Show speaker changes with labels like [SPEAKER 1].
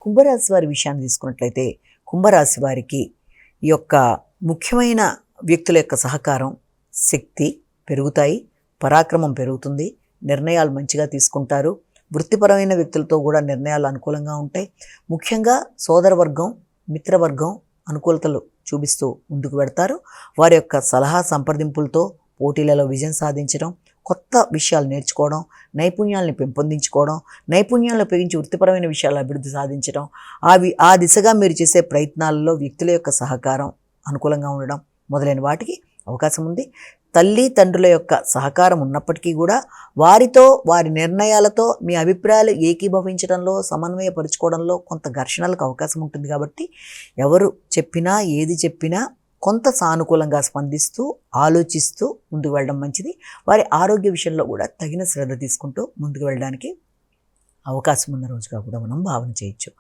[SPEAKER 1] కుంభరాశి వారి విషయాన్ని తీసుకున్నట్లయితే కుంభరాశి వారికి ఈ యొక్క ముఖ్యమైన వ్యక్తుల యొక్క సహకారం, శక్తి పెరుగుతాయి, పరాక్రమం పెరుగుతుంది, నిర్ణయాలు మంచిగా తీసుకుంటారు. వృత్తిపరమైన వ్యక్తులతో కూడా నిర్ణయాలు అనుకూలంగా ఉంటాయి. ముఖ్యంగా సోదరవర్గం, మిత్రవర్గం అనుకూలతలు చూపిస్తూ ముందుకు పెడతారు. వారి యొక్క సలహా సంప్రదింపులతో పోటీలలో విజయం సాధించడం, కొత్త విషయాలు నేర్చుకోవడం, నైపుణ్యాలను పెంపొందించుకోవడం, నైపుణ్యాలను ఉపయోగించి వృత్తిపరమైన విషయాలు అభివృద్ధి సాధించడం, ఆ దిశగా మీరు చేసే ప్రయత్నాలలో వ్యక్తుల యొక్క సహకారం అనుకూలంగా ఉండడం మొదలైన వాటికి అవకాశం ఉంది. తల్లి తండ్రుల యొక్క సహకారం ఉన్నప్పటికీ కూడా వారితో వారి నిర్ణయాలతో మీ అభిప్రాయాలు ఏకీభవించడంలో, సమన్వయపరుచుకోవడంలో కొంత ఘర్షణలకు అవకాశం ఉంటుంది. కాబట్టి ఎవరు చెప్పినా ఏది చెప్పినా కొంత సానుకూలంగా స్పందిస్తూ ఆలోచిస్తూ ముందుకు వెళ్ళడం మంచిది. వారి ఆరోగ్య విషయంలో కూడా తగిన శ్రద్ధ తీసుకుంటూ ముందుకు వెళ్ళడానికి అవకాశం ఉన్న రోజుగా కూడా మనం భావన చేయొచ్చు.